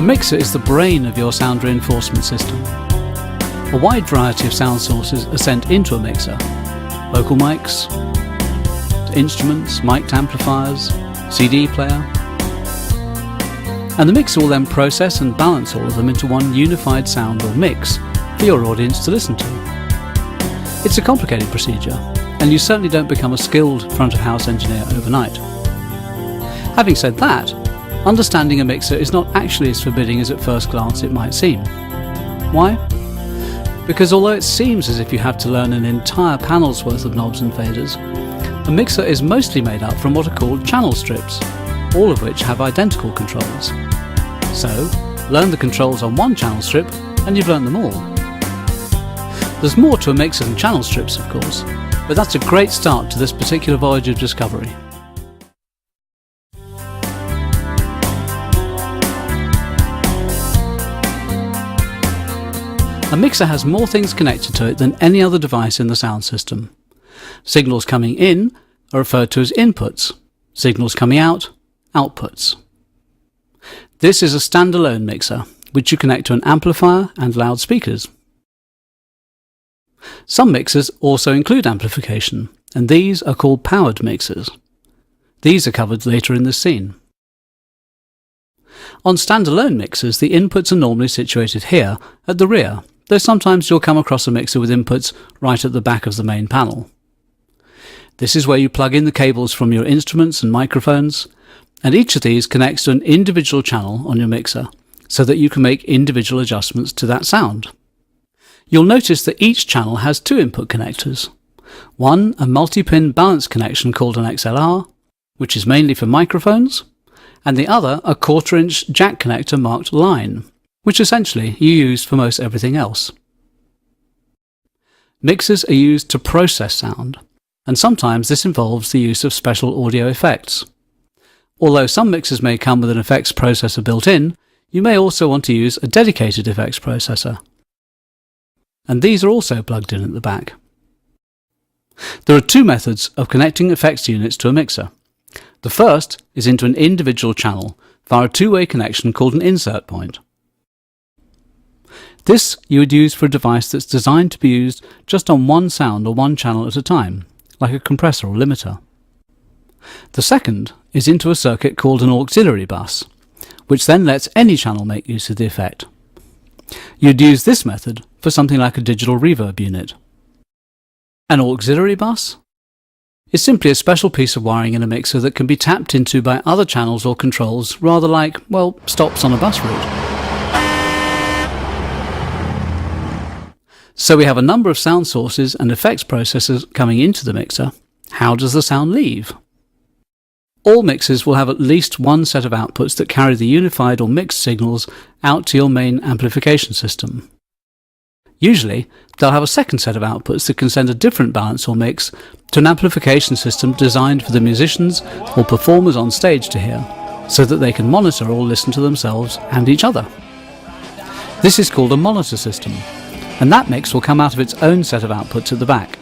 mixer is the brain of your sound reinforcement system. A wide variety of sound sources are sent into a mixer: vocal mics, instruments, mic'd amplifiers, CD player. And the mixer will then process and balance all of them into one unified sound or mix for your audience to listen to. It's a complicated procedure, and you certainly don't become a skilled front-of-house engineer overnight. Having said that, understanding a mixer is not actually as forbidding as at first glance it might seem. Why? Because although it seems as if you have to learn an entire panel's worth of knobs and faders, a mixer is mostly made up from what are called channel strips, all of which have identical controls. So, learn the controls on one channel strip and you've learned them all. There's more to a mixer than channel strips, of course, but that's a great start to this particular voyage of discovery. A mixer has more things connected to it than any other device in the sound system. Signals coming in are referred to as inputs, signals coming out, outputs. This is a standalone mixer, which you connect to an amplifier and loudspeakers. Some mixers also include amplification, and these are called powered mixers. These are covered later in this scene. On standalone mixers, the inputs are normally situated here, at the rear, though sometimes you'll come across a mixer with inputs right at the back of the main panel. This is where you plug in the cables from your instruments and microphones, and each of these connects to an individual channel on your mixer, so that you can make individual adjustments to that sound. You'll notice that each channel has two input connectors. One, a multi-pin balance connection called an XLR, which is mainly for microphones, and the other a 1/4-inch jack connector marked line, which essentially you use for most everything else. Mixers are used to process sound, and sometimes this involves the use of special audio effects. Although some mixers may come with an effects processor built in, you may also want to use a dedicated effects processor. And these are also plugged in at the back. There are two methods of connecting effects units to a mixer. The first is into an individual channel via a two-way connection called an insert point. This you would use for a device that's designed to be used just on one sound or one channel at a time, like a compressor or limiter. The second is into a circuit called an auxiliary bus, which then lets any channel make use of the effect. You'd use this method for something like a digital reverb unit. An auxiliary bus is simply a special piece of wiring in a mixer that can be tapped into by other channels or controls, rather like, well, stops on a bus route. So we have a number of sound sources and effects processors coming into the mixer. How does the sound leave? All mixers will have at least one set of outputs that carry the unified or mixed signals out to your main amplification system. Usually, they'll have a second set of outputs that can send a different balance or mix to an amplification system designed for the musicians or performers on stage to hear, so that they can monitor or listen to themselves and each other. This is called a monitor system, and that mix will come out of its own set of outputs at the back.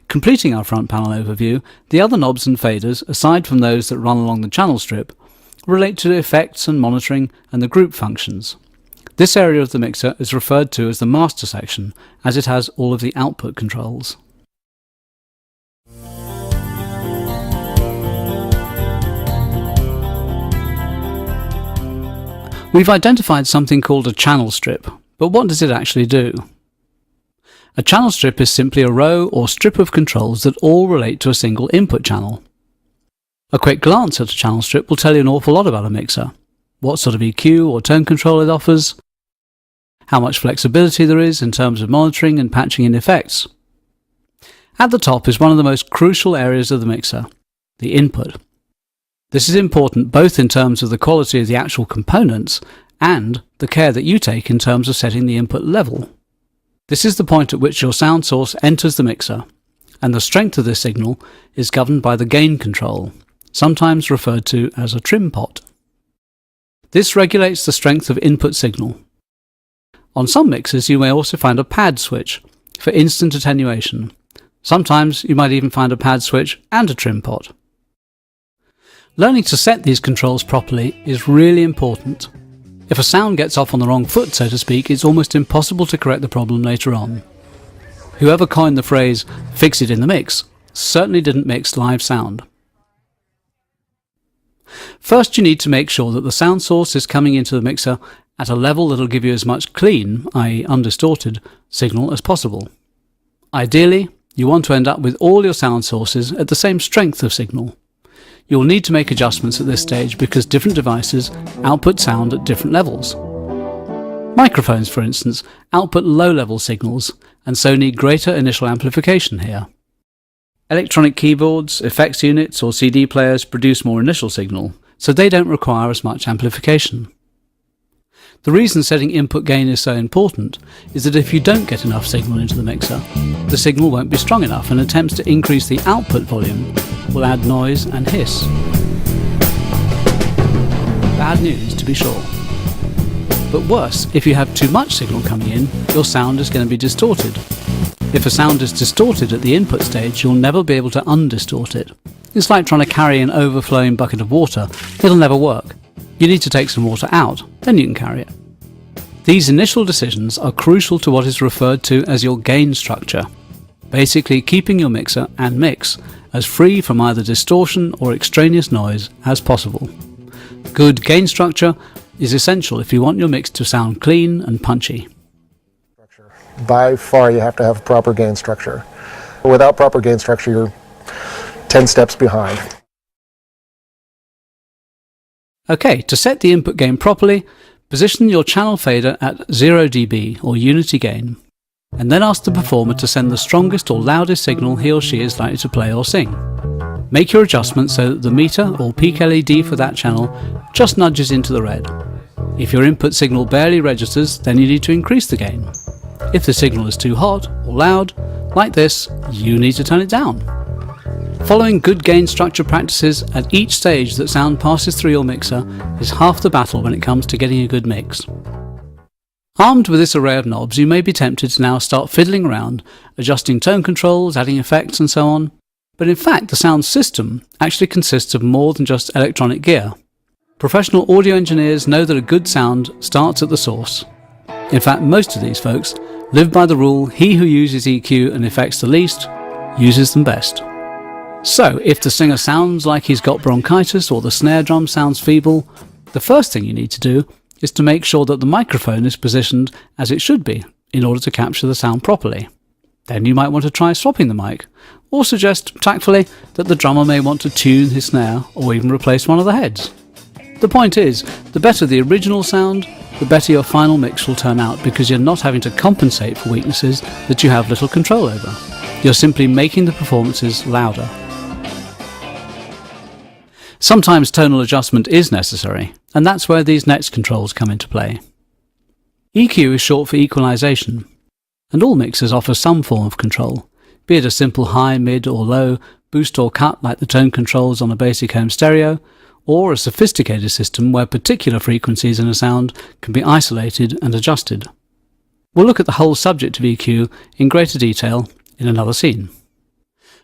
Completing our front panel overview, the other knobs and faders, aside from those that run along the channel strip, relate to effects and monitoring and the group functions. This area of the mixer is referred to as the master section, as it has all of the output controls. We've identified something called a channel strip, but what does it actually do? A channel strip is simply a row or strip of controls that all relate to a single input channel. A quick glance at a channel strip will tell you an awful lot about a mixer: what sort of EQ or tone control it offers, how much flexibility there is in terms of monitoring and patching in effects. At the top is one of the most crucial areas of the mixer, the input. This is important both in terms of the quality of the actual components and the care that you take in terms of setting the input level. This is the point at which your sound source enters the mixer, and the strength of this signal is governed by the gain control, sometimes referred to as a trim pot. This regulates the strength of input signal. On some mixers you may also find a pad switch for instant attenuation. Sometimes you might even find a pad switch and a trim pot. Learning to set these controls properly is really important. If a sound gets off on the wrong foot, so to speak, it's almost impossible to correct the problem later on. Whoever coined the phrase, "fix it in the mix," certainly didn't mix live sound. First, you need to make sure that the sound source is coming into the mixer at a level that'll give you as much clean, i.e. undistorted, signal as possible. Ideally, you want to end up with all your sound sources at the same strength of signal. You'll need to make adjustments at this stage because different devices output sound at different levels. Microphones, for instance, output low-level signals and so need greater initial amplification here. Electronic keyboards, effects units or CD players produce more initial signal, so they don't require as much amplification. The reason setting input gain is so important is that if you don't get enough signal into the mixer, the signal won't be strong enough and attempts to increase the output volume will add noise and hiss. Bad news, to be sure. But worse, if you have too much signal coming in, your sound is going to be distorted. If a sound is distorted at the input stage, you'll never be able to undistort it. It's like trying to carry an overflowing bucket of water. It'll never work. You need to take some water out, then you can carry it. These initial decisions are crucial to what is referred to as your gain structure, basically keeping your mixer and mix as free from either distortion or extraneous noise as possible. Good gain structure is essential if you want your mix to sound clean and punchy. By far, you have to have proper gain structure. Without proper gain structure, you're 10 steps behind. Okay, to set the input gain properly, position your channel fader at 0 dB or unity gain, and then ask the performer to send the strongest or loudest signal he or she is likely to play or sing. Make your adjustments so that the meter or peak LED for that channel just nudges into the red. If your input signal barely registers, then you need to increase the gain. If the signal is too hot or loud, like this, you need to turn it down. Following good gain structure practices at each stage that sound passes through your mixer is half the battle when it comes to getting a good mix. Armed with this array of knobs, you may be tempted to now start fiddling around, adjusting tone controls, adding effects and so on. But in fact, the sound system actually consists of more than just electronic gear. Professional audio engineers know that a good sound starts at the source. In fact, most of these folks live by the rule, he who uses EQ and effects the least, uses them best. So, if the singer sounds like he's got bronchitis or the snare drum sounds feeble, the first thing you need to do is to make sure that the microphone is positioned as it should be in order to capture the sound properly. Then you might want to try swapping the mic, or suggest tactfully that the drummer may want to tune his snare or even replace one of the heads. The point is, the better the original sound, the better your final mix will turn out because you're not having to compensate for weaknesses that you have little control over. You're simply making the performances louder. Sometimes tonal adjustment is necessary, and that's where these next controls come into play. EQ is short for equalization, and all mixers offer some form of control, be it a simple high, mid or low, boost or cut like the tone controls on a basic home stereo, or a sophisticated system where particular frequencies in a sound can be isolated and adjusted. We'll look at the whole subject of EQ in greater detail in another scene.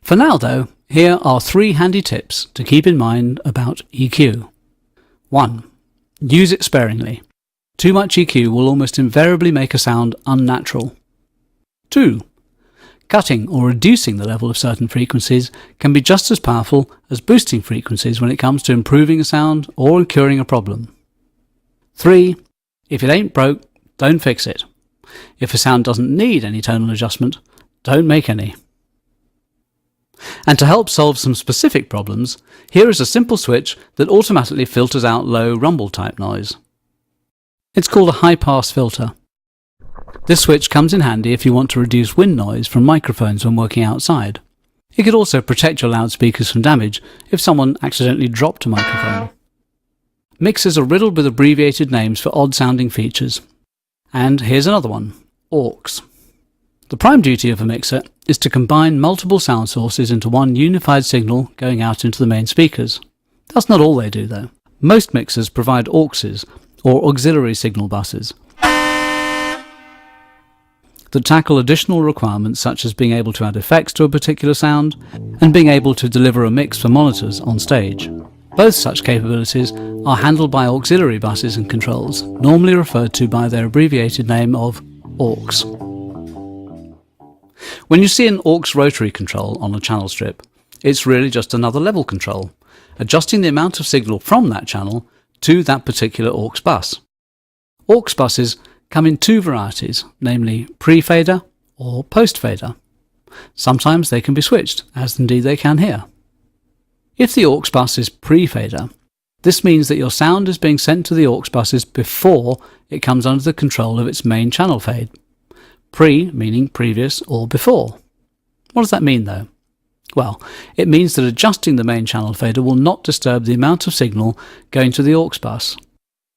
For now though, here are 3 handy tips to keep in mind about EQ. 1. Use it sparingly. Too much EQ will almost invariably make a sound unnatural. 2. Cutting or reducing the level of certain frequencies can be just as powerful as boosting frequencies when it comes to improving a sound or curing a problem. 3. If it ain't broke, don't fix it. If a sound doesn't need any tonal adjustment, don't make any. And to help solve some specific problems, here is a simple switch that automatically filters out low rumble type noise. It's called a high-pass filter. This switch comes in handy if you want to reduce wind noise from microphones when working outside. It could also protect your loudspeakers from damage if someone accidentally dropped a microphone. Mixers are riddled with abbreviated names for odd-sounding features. And here's another one, AUX. The prime duty of a mixer is to combine multiple sound sources into one unified signal going out into the main speakers. That's not all they do though. Most mixers provide AUXes, or auxiliary signal buses, that tackle additional requirements such as being able to add effects to a particular sound and being able to deliver a mix for monitors on stage. Both such capabilities are handled by auxiliary buses and controls, normally referred to by their abbreviated name of AUX. When you see an AUX rotary control on a channel strip, it's really just another level control, adjusting the amount of signal from that channel to that particular AUX bus. AUX buses come in two varieties, namely pre-fader or post-fader. Sometimes they can be switched, as indeed they can here. If the AUX bus is pre-fader, this means that your sound is being sent to the AUX buses before it comes under the control of its main channel fade. Pre meaning previous or before. What does that mean though? Well, it means that adjusting the main channel fader will not disturb the amount of signal going to the AUX bus.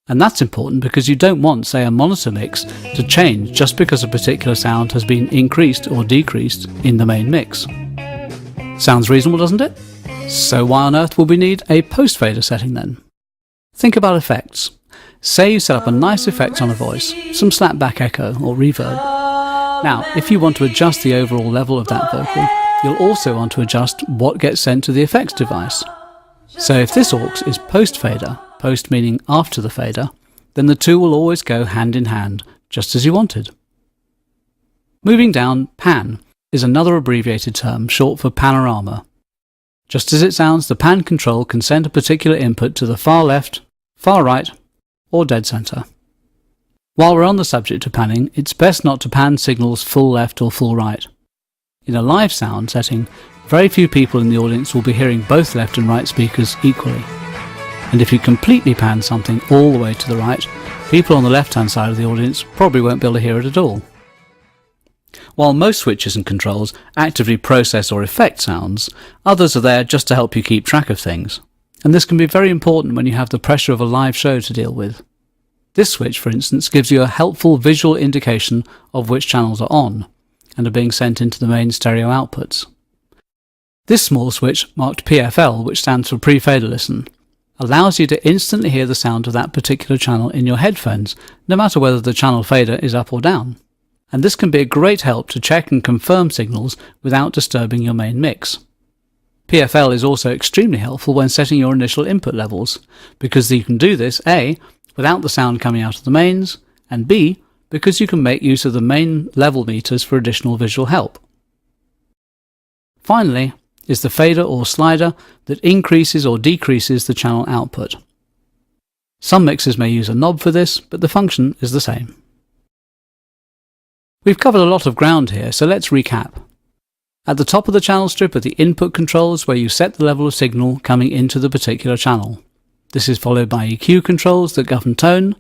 And that's important because you don't want, say, a monitor mix to change just because a particular sound has been increased or decreased in the main mix. Sounds reasonable, doesn't it? So why on earth will we need a post-fader setting then? Think about effects. Say you set up a nice effect on a voice, some slapback echo or reverb. Now, if you want to adjust the overall level of that vocal, you'll also want to adjust what gets sent to the effects device. So if this AUX is post-fader, post meaning after the fader, then the two will always go hand in hand, just as you wanted. Moving down, pan is another abbreviated term, short for panorama. Just as it sounds, the pan control can send a particular input to the far left, far right, or dead center. While we're on the subject of panning, it's best not to pan signals full left or full right. In a live sound setting, very few people in the audience will be hearing both left and right speakers equally. And if you completely pan something all the way to the right, people on the left-hand side of the audience probably won't be able to hear it at all. While most switches and controls actively process or affect sounds, others are there just to help you keep track of things. And this can be very important when you have the pressure of a live show to deal with. This switch, for instance, gives you a helpful visual indication of which channels are on and are being sent into the main stereo outputs. This small switch, marked PFL, which stands for pre-fader listen, allows you to instantly hear the sound of that particular channel in your headphones, no matter whether the channel fader is up or down. And this can be a great help to check and confirm signals without disturbing your main mix. PFL is also extremely helpful when setting your initial input levels, because you can do this A, without the sound coming out of the mains, and B, because you can make use of the main level meters for additional visual help. Finally is the fader or slider that increases or decreases the channel output. Some mixers may use a knob for this, but the function is the same. We've covered a lot of ground here, so let's recap. At the top of the channel strip are the input controls where you set the level of signal coming into the particular channel. This is followed by EQ controls that govern tone.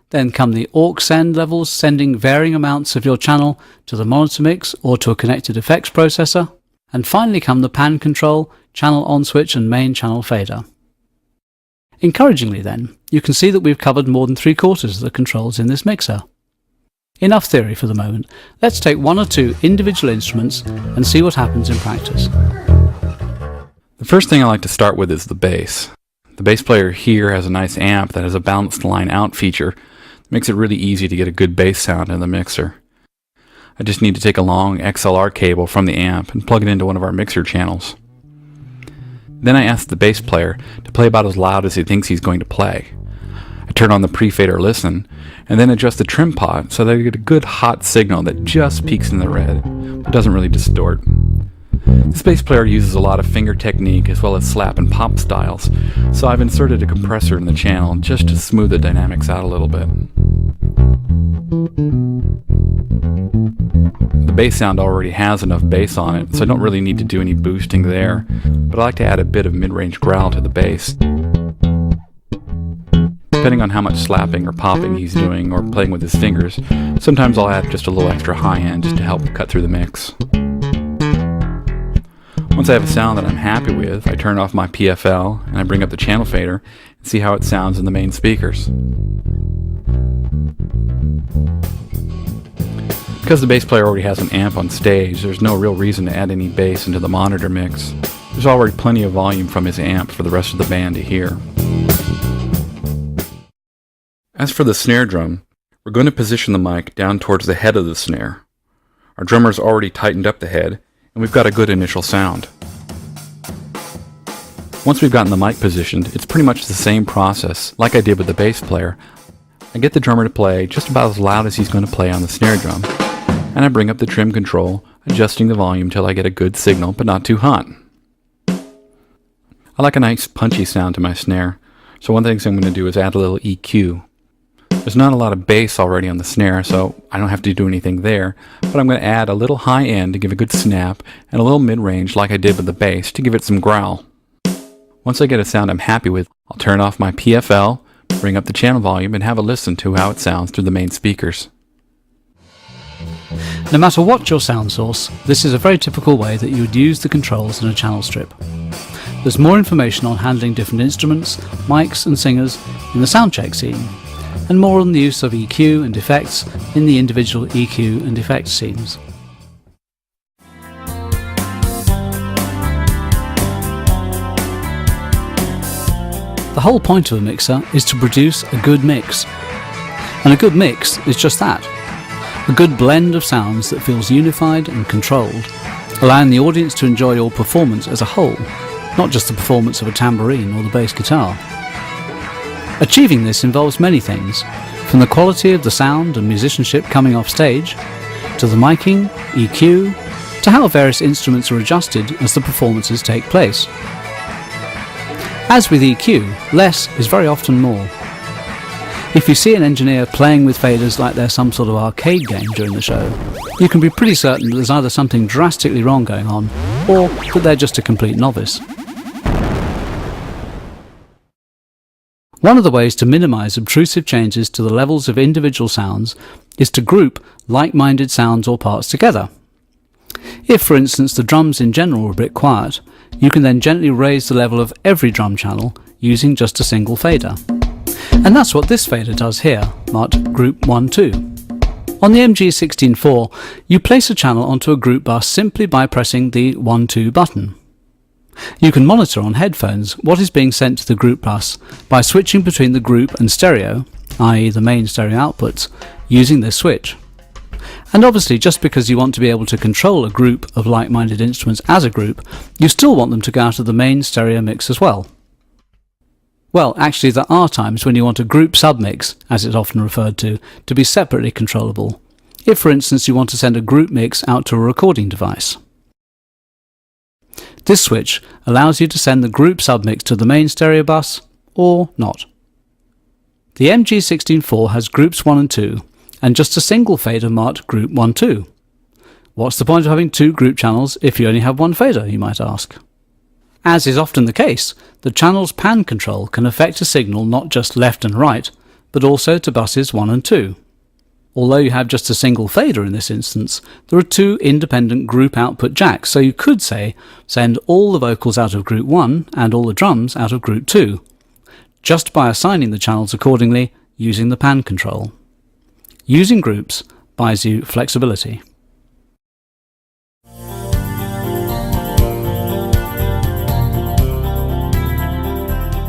Then come the AUX send levels, sending varying amounts of your channel to the monitor mix or to a connected effects processor. And finally come the pan control, channel on switch and main channel fader. Encouragingly then, you can see that we've covered more than 3/4 of the controls in this mixer. Enough theory for the moment. Let's take one or two individual instruments and see what happens in practice. The first thing I like to start with is the bass. The bass player here has a nice amp that has a balanced line out feature that makes it really easy to get a good bass sound in the mixer. I just need to take a long XLR cable from the amp and plug it into one of our mixer channels. Then I ask the bass player to play about as loud as he thinks he's going to play. I turn on the pre-fader listen and then adjust the trim pot so that I get a good hot signal that just peaks in the red, but doesn't really distort. This bass player uses a lot of finger technique as well as slap and pop styles, so I've inserted a compressor in the channel just to smooth the dynamics out a little bit. The bass sound already has enough bass on it, so I don't really need to do any boosting there, but I like to add a bit of mid-range growl to the bass. Depending on how much slapping or popping he's doing or playing with his fingers, sometimes I'll add just a little extra high end just to help cut through the mix. Once I have a sound that I'm happy with, I turn off my PFL and I bring up the channel fader and see how it sounds in the main speakers. Because the bass player already has an amp on stage, there's no real reason to add any bass into the monitor mix. There's already plenty of volume from his amp for the rest of the band to hear. As for the snare drum, we're going to position the mic down towards the head of the snare. Our drummer's already tightened up the head, and we've got a good initial sound. Once we've gotten the mic positioned, it's pretty much the same process like I did with the bass player. I get the drummer to play just about as loud as he's going to play on the snare drum, and I bring up the trim control, adjusting the volume till I get a good signal but not too hot. I like a nice punchy sound to my snare, so one thing I'm going to do is add a little EQ. There's not a lot of bass already on the snare, so I don't have to do anything there, but I'm going to add a little high end to give a good snap, and a little mid-range like I did with the bass to give it some growl. Once I get a sound I'm happy with, I'll turn off my PFL, bring up the channel volume, and have a listen to how it sounds through the main speakers. No matter what your sound source, this is a very typical way that you would use the controls in a channel strip. There's more information on handling different instruments, mics and singers in the soundcheck scene, and more on the use of EQ and effects in the individual EQ and effects scenes. The whole point of a mixer is to produce a good mix. And a good mix is just that. A good blend of sounds that feels unified and controlled, allowing the audience to enjoy your performance as a whole, not just the performance of a tambourine or the bass guitar. Achieving this involves many things, from the quality of the sound and musicianship coming off stage, to the miking, EQ, to how various instruments are adjusted as the performances take place. As with EQ, less is very often more. If you see an engineer playing with faders like they're some sort of arcade game during the show, you can be pretty certain that there's either something drastically wrong going on, or that they're just a complete novice. One of the ways to minimise obtrusive changes to the levels of individual sounds is to group like-minded sounds or parts together. If, for instance, the drums in general are a bit quiet, you can then gently raise the level of every drum channel using just a single fader. And that's what this fader does here, marked Group 1-2. On the MG16-4, you place a channel onto a group bus simply by pressing the 1-2 button. You can monitor on headphones what is being sent to the group bus by switching between the group and stereo, i.e. the main stereo outputs, using this switch. And obviously, just because you want to be able to control a group of like-minded instruments as a group, you still want them to go out of the main stereo mix as well. Well, actually there are times when you want a group submix, as it's often referred to be separately controllable. If, for instance, you want to send a group mix out to a recording device. This switch allows you to send the group submix to the main stereo bus, or not. The MG16-4 has groups 1 and 2, and just a single fader marked Group 1-2. What's the point of having two group channels if you only have one fader, you might ask? As is often the case, the channel's pan control can affect a signal not just left and right, but also to buses 1 and 2. Although you have just a single fader in this instance, there are two independent group output jacks, so you could say, send all the vocals out of Group 1 and all the drums out of Group 2, just by assigning the channels accordingly using the pan control. Using groups buys you flexibility.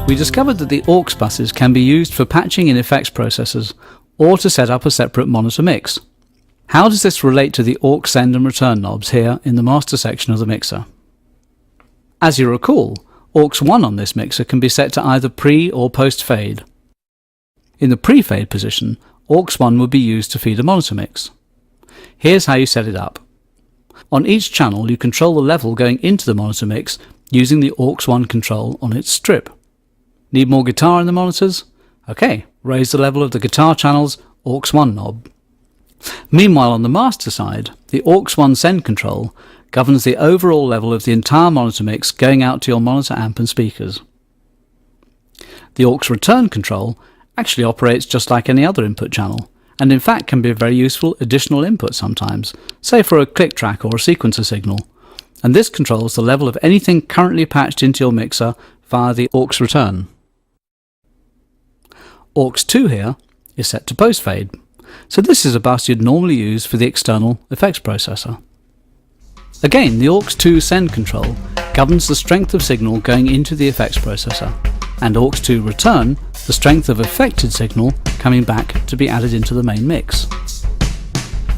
We discovered that the aux buses can be used for patching in effects processors or to set up a separate monitor mix. How does this relate to the aux send and return knobs here in the master section of the mixer? As you recall, aux 1 on this mixer can be set to either pre or post fade. In the pre-fade position, aux 1 would be used to feed a monitor mix. Here's how you set it up. On each channel you control the level going into the monitor mix using the aux 1 control on its strip. Need more guitar in the monitors? OK, raise the level of the guitar channel's aux 1 knob. Meanwhile, on the master side, the aux 1 send control governs the overall level of the entire monitor mix going out to your monitor amp and speakers. The aux return control actually operates just like any other input channel, and in fact can be a very useful additional input sometimes, say for a click track or a sequencer signal, and this controls the level of anything currently patched into your mixer via the aux return. Aux 2 here is set to post fade, so this is a bus you'd normally use for the external effects processor. Again, the aux 2 send control governs the strength of signal going into the effects processor, and aux 2 return the strength of affected signal coming back to be added into the main mix.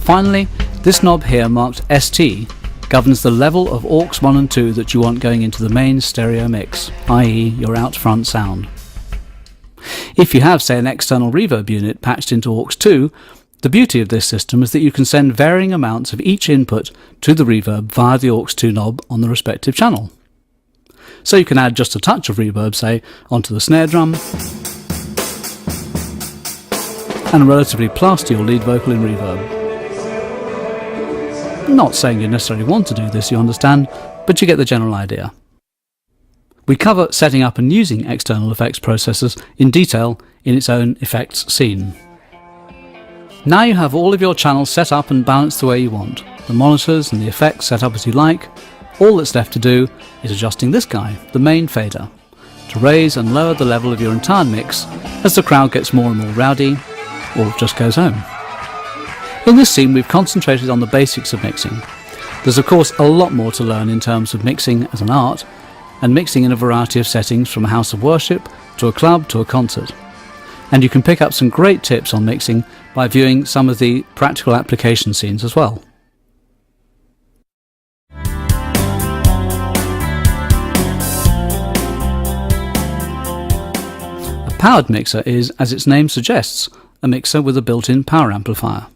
Finally, this knob here marked ST governs the level of aux 1 and 2 that you want going into the main stereo mix, i.e. your out-front sound. If you have, say, an external reverb unit patched into aux 2, the beauty of this system is that you can send varying amounts of each input to the reverb via the aux 2 knob on the respective channel. So you can add just a touch of reverb, say, onto the snare drum, and relatively plaster your lead vocal in reverb. Not saying you necessarily want to do this, you understand, but you get the general idea. We cover setting up and using external effects processors in detail in its own effects scene. Now you have all of your channels set up and balanced the way you want, the monitors and the effects set up as you like. All that's left to do is adjusting this guy, the main fader, to raise and lower the level of your entire mix as the crowd gets more and more rowdy, or just goes home. In this scene we've concentrated on the basics of mixing. There's of course a lot more to learn in terms of mixing as an art, and mixing in a variety of settings from a house of worship to a club to a concert. And you can pick up some great tips on mixing by viewing some of the practical application scenes as well. A powered mixer is, as its name suggests, a mixer with a built-in power amplifier.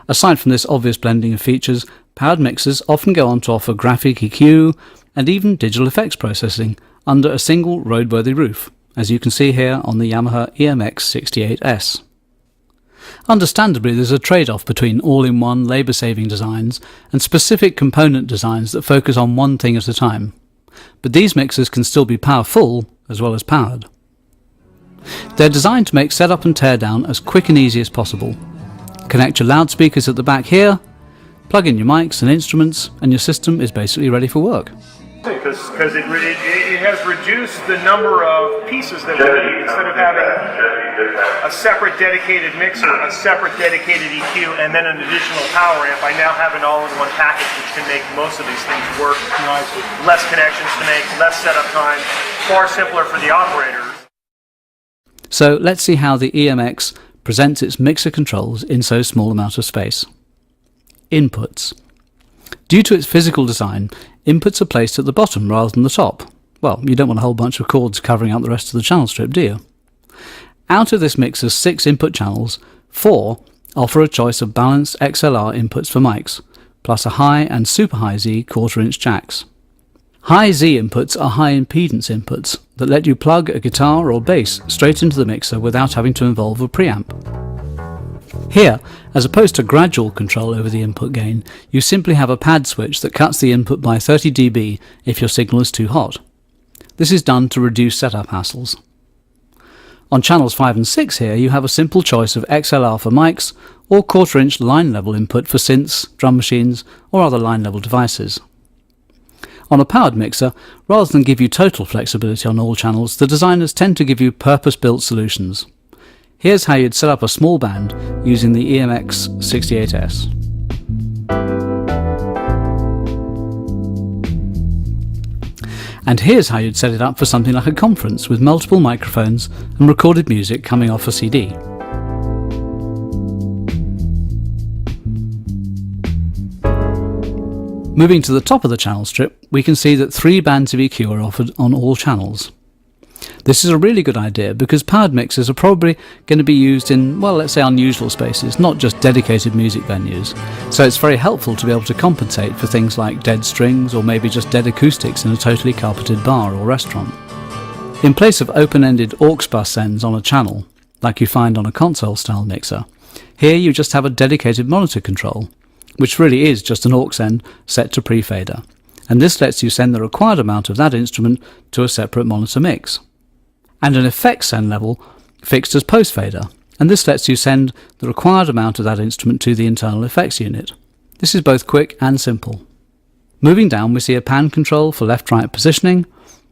Aside from this obvious blending of features, powered mixers often go on to offer graphic EQ and even digital effects processing under a single roadworthy roof, as you can see here on the Yamaha EMX68S. Understandably, there's a trade-off between all-in-one labour-saving designs and specific component designs that focus on one thing at a time, but these mixers can still be powerful as well as powered. They're designed to make setup and teardown as quick and easy as possible. Connect your loudspeakers at the back here, plug in your mics and instruments, and your system is basically ready for work. Because it has reduced the number of pieces that we need. Instead of having a separate dedicated mixer, a separate dedicated EQ, and then an additional power amp, I now have an all-in-one package which can make most of these things work nicely. Less connections to make, less setup time, far simpler for the operators. So let's see how the EMX presents its mixer controls in so small amount of space. Inputs. Due to its physical design, inputs are placed at the bottom rather than the top. Well, you don't want a whole bunch of cords covering up the rest of the channel strip, do you? Out of this mixer's 6 input channels, 4 offer a choice of balanced XLR inputs for mics, plus a high and super high Z 1/4 inch jacks. High Z inputs are high impedance inputs that let you plug a guitar or bass straight into the mixer without having to involve a preamp. Here, as opposed to gradual control over the input gain, you simply have a pad switch that cuts the input by 30 dB if your signal is too hot. This is done to reduce setup hassles. On channels 5 and 6 here you have a simple choice of XLR for mics or 1/4 inch line level input for synths, drum machines or other line level devices. On a powered mixer, rather than give you total flexibility on all channels, the designers tend to give you purpose-built solutions. Here's how you'd set up a small band using the EMX68S. And here's how you'd set it up for something like a conference with multiple microphones and recorded music coming off a CD. Moving to the top of the channel strip, we can see that 3 bands of EQ are offered on all channels. This is a really good idea because powered mixers are probably going to be used in, well, let's say unusual spaces, not just dedicated music venues. So it's very helpful to be able to compensate for things like dead strings or maybe just dead acoustics in a totally carpeted bar or restaurant. In place of open-ended aux bus sends on a channel, like you find on a console-style mixer, here you just have a dedicated monitor control, which really is just an aux end set to pre-fader, and this lets you send the required amount of that instrument to a separate monitor mix. And an effects send level fixed as post-fader, and this lets you send the required amount of that instrument to the internal effects unit. This is both quick and simple. Moving down we see a pan control for left-right positioning,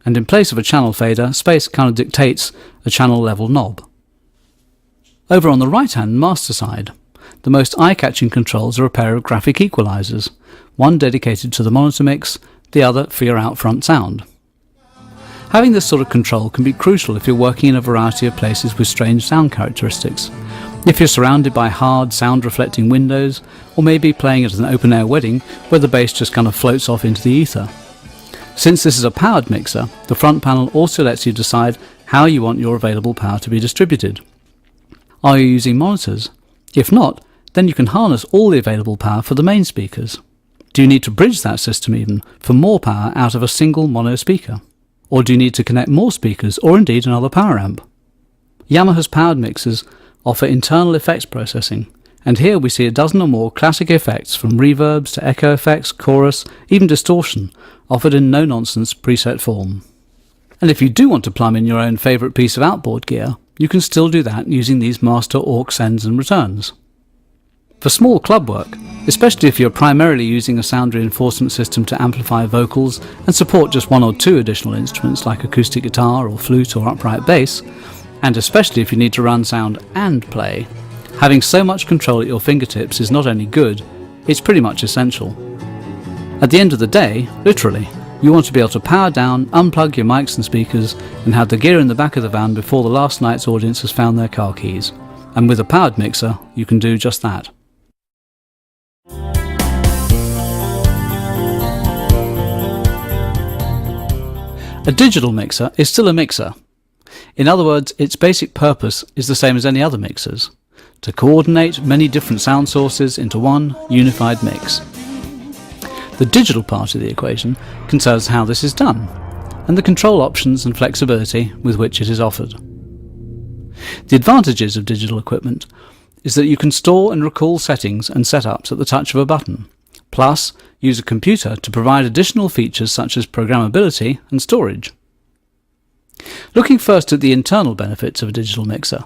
and in place of a channel fader, space kind of dictates a channel level knob. Over on the right-hand master side, the most eye-catching controls are a pair of graphic equalizers, one dedicated to the monitor mix, the other for your out-front sound. Having this sort of control can be crucial if you're working in a variety of places with strange sound characteristics. If you're surrounded by hard sound-reflecting windows, or maybe playing at an open-air wedding where the bass just kind of floats off into the ether. Since this is a powered mixer, the front panel also lets you decide how you want your available power to be distributed. Are you using monitors? If not, then you can harness all the available power for the main speakers. Do you need to bridge that system even for more power out of a single mono speaker? Or do you need to connect more speakers or indeed another power amp? Yamaha's powered mixers offer internal effects processing, and here we see a dozen or more classic effects from reverbs to echo effects, chorus, even distortion, offered in no-nonsense preset form. And if you do want to plumb in your own favourite piece of outboard gear, you can still do that using these master aux sends and returns. For small club work, especially if you're primarily using a sound reinforcement system to amplify vocals and support just one or two additional instruments like acoustic guitar or flute or upright bass, and especially if you need to run sound and play, having so much control at your fingertips is not only good, it's pretty much essential. At the end of the day, literally, you want to be able to power down, unplug your mics and speakers, and have the gear in the back of the van before the last night's audience has found their car keys. And with a powered mixer, you can do just that. A digital mixer is still a mixer. In other words, its basic purpose is the same as any other mixers: to coordinate many different sound sources into one unified mix. The digital part of the equation concerns how this is done, and the control options and flexibility with which it is offered. The advantages of digital equipment is that you can store and recall settings and setups at the touch of a button, plus use a computer to provide additional features such as programmability and storage. Looking first at the internal benefits of a digital mixer,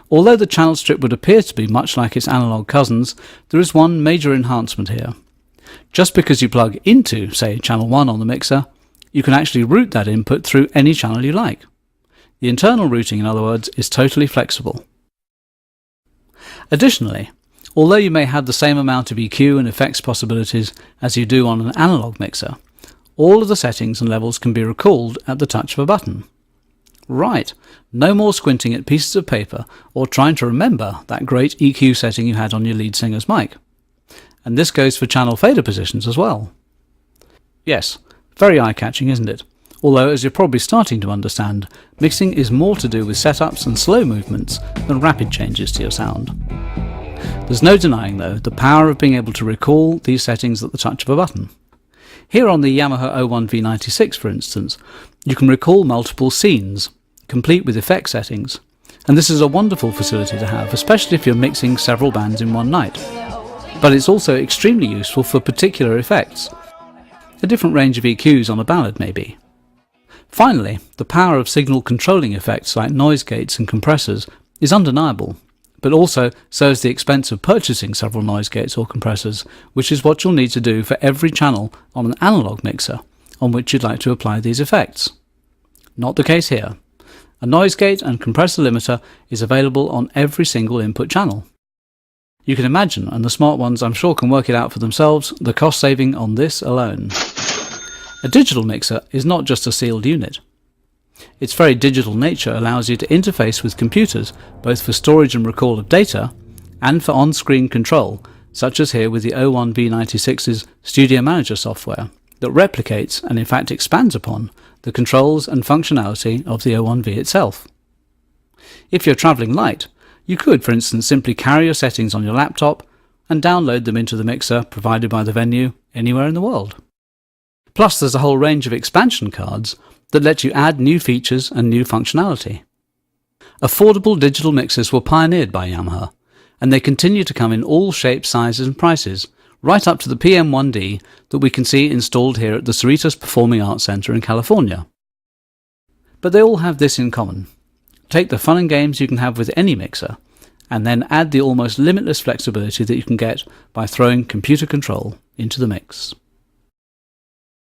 although the channel strip would appear to be much like its analog cousins, there is one major enhancement here. Just because you plug into, say, channel 1 on the mixer, you can actually route that input through any channel you like. The internal routing, in other words, is totally flexible. Additionally, although you may have the same amount of EQ and effects possibilities as you do on an analog mixer, all of the settings and levels can be recalled at the touch of a button. Right, no more squinting at pieces of paper or trying to remember that great EQ setting you had on your lead singer's mic. And this goes for channel fader positions as well. Yes, very eye-catching, isn't it? Although, as you're probably starting to understand, mixing is more to do with setups and slow movements than rapid changes to your sound. There's no denying, though, the power of being able to recall these settings at the touch of a button. Here on the Yamaha O1 V96, for instance, you can recall multiple scenes, complete with effect settings, and this is a wonderful facility to have, especially if you're mixing several bands in one night. But it's also extremely useful for particular effects. A different range of EQs on a ballad, maybe. Finally, the power of signal controlling effects like noise gates and compressors is undeniable, but also so is the expense of purchasing several noise gates or compressors, which is what you'll need to do for every channel on an analog mixer on which you'd like to apply these effects. Not the case here. A noise gate and compressor limiter is available on every single input channel. You can imagine, and the smart ones I'm sure can work it out for themselves, the cost saving on this alone. A digital mixer is not just a sealed unit. Its very digital nature allows you to interface with computers, both for storage and recall of data, and for on-screen control, such as here with the O1 V96's Studio Manager software, that replicates and in fact expands upon the controls and functionality of the O1V itself. If you're travelling light, you could, for instance, simply carry your settings on your laptop and download them into the mixer provided by the venue anywhere in the world. Plus, there's a whole range of expansion cards that let you add new features and new functionality. Affordable digital mixers were pioneered by Yamaha, and they continue to come in all shapes, sizes and prices, right up to the PM1D that we can see installed here at the Cerritos Performing Arts Center in California. But they all have this in common. Take the fun and games you can have with any mixer, and then add the almost limitless flexibility that you can get by throwing computer control into the mix.